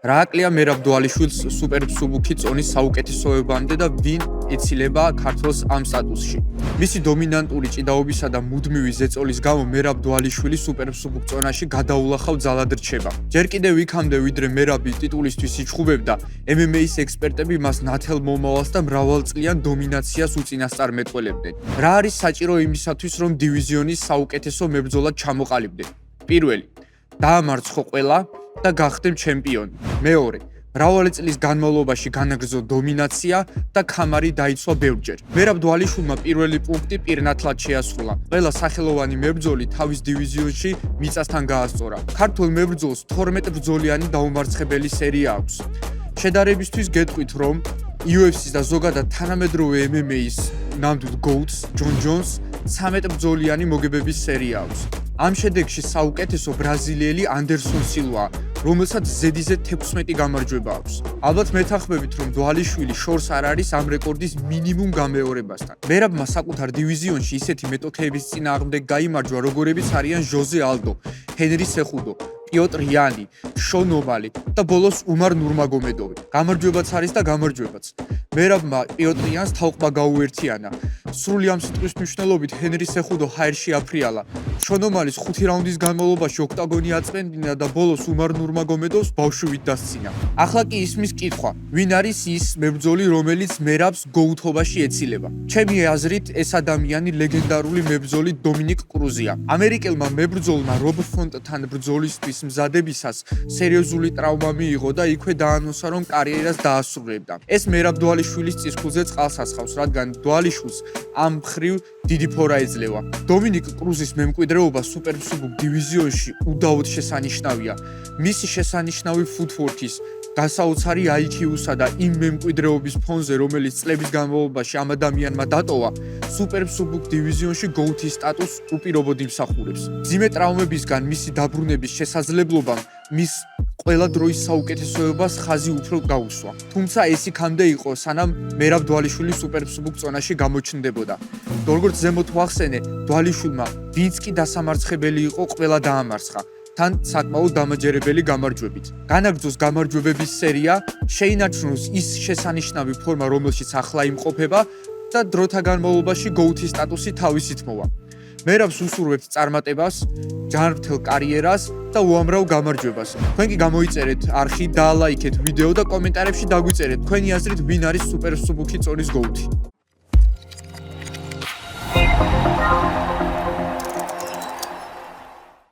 რა აკლია მერაბ დვალიშვილს სუპერ მსუბუქი წონის საუკეთესოებამდე და ვინ ეცილება ქართველს ამ სტატუსში. მისი დომინანტური ჭიდაობისა და მუდმივი ზეწოლის გამო მერაბ დვალიშვილი სუპერ მსუბუქ წონაში გადაულახავ ძალად რჩება. ჯერ კიდევ იქამდე ვიდრე მერაბი ტიტულისთვის იჩხუბებდა, MMA-ის ექსპერტები მას ნათელ მომავალს და მრავალწლიან დომინაციას უწინასწარმეტყველებდნენ. რა არის საჭირო იმისათვის, რომ დივიზიონის საუკეთესო მებრძოლად ჩამოყალიბდე? პირველი, დაამარცხო ყველა და გახდე ჩემპიონი. მეორე, მრავალი წლის განმავლობაში განაგრძო დომინაცია და ქამარი დაიცვა ბევრჯერ. მერაბ დვალიშვილმა პირველი პუნქტი პირნათლად შეასრულა. ყველა სახელოვანი მებრძოლი თავის დივიზიონში მიწასთან გაასწორა. ქართველ მებრძოლს 12 ბრძოლიანი დაუმარცხებელი სერია აქვს. შედარებისთვის გეტყვით, რომ UFC-ს და ზოგადად თანამედროვე MMA-ის ნამდვილ GOAT-ს, ჯონ ჯონს 13 ბრძოლიანი მოგებების სერია აქვს. ამ შედეგში საუკეთესო ბრაზილიელი ანდერსონ სილვაა, რომელსაც ზედიზედ 16 გამარჯვება აქვს. ალბათ მეთანხმებით, რომ დვალიშვილი შორს არ არის ამ რეკორდის მინიმუმ გამეორებასთან. მერაბმა საკუთარ დივიზიონში ისეთი მეტოქეების წინააღმდეგ გაიმარჯვა, როგორებიც არიან ჟოზე ალდო, ჰენრი სეხუდო, პიოტრ იანი, შონ ოვალი და ბოლოს უმარ ნურმაგომედოვი. გამარჯვებაც არის და გამარჯვებაც. მერაბმა პიოტრ იანს თავყბა გაუერთიანა. სრული ამ სიტყვის მნიშვნელობით ჰენრი სეხუდო ჰაერში აფრიალა. შონ ოვალის 5 რაუნდის განმავლობაში ოქტაგონი აწმენდინა და ბოლოს უმარ ნურმაგომედოვს ბავშვით დასცინა. ახლა კი ისმის კითხვა, ვინ არის ის მებრძოლი, რომელიც მერაბს გოუთობაში ეცილება? ჩემი აზრით, ეს ადამიანი ლეგენდარული მებრძოლი დომინიკ კრუზია. ამერიკელმა მებრძოლმა რობ ფონტთან ბრძოლისთვის მზადებისას სერიოზული ტრავმა მიიღო და იქვე დაანონსა, რომ კარიერას დაასრულებდა. ეს მერაბ დვალიშვილის წისქვილზე წყალს ასხავს, რადგან დვალიშვილს ამ მხრივ დიდი ფორა ეძლევა. დომინიკ კრუზის მემკვიდრეობა სუპერ მსუბუქ დივიზიონში უდაოდ შესანიშნავია. მისი შესანიშნავი ფუტვორკის, გასაოცარი IQ-სა და იმ მემკვიდრეობის ფონზე, რომელიც წლების განმავლობაში ამ ადამიანმა დატოვა, სუპერ მსუბუქ დივიზიონში GOAT-ის სტატუსს უპირობოდ იმსახურებს. მძიმე ტრავმებისგან მისი დაბრუნების შესაძლებლობამ მის ყველა დროის საუკეთესოებას ხაზი უფრო გაუსვა. თუმცა ეს იქამდე იყო, სანამ მერაბ დვალიშვილი სუპერ მსუბუქ წონაში გამოჩნდებოდა. როგორც ზემოთ ვახსენე, დვალიშვილმა ვინც კი დასამარცხებელი იყო, ყველა დაამარცხა. თან საკმაოდ დამაჯერებელი გამარჯვებით. განაგრძოს გამარჯვებების სერია, შეინარჩუნოს ის შესანიშნავი ფორმა, რომელშიც ახლა იმყოფება და დროთა განმავლობაში GOAT-ის სტატუსი თავისით მოვა. მერაბს უსურვებთ წარმატებას, ჯანმრთელ კარიერას და უამრავ გამარჯვებას. თქვენ კი გამოიწერეთ არხი, დაალაიქეთ ვიდეო და კომენტარებში დაგვიწერეთ თქვენი აზრით, ვინ არის სუპერ მსუბუქი წონის GOAT-ი.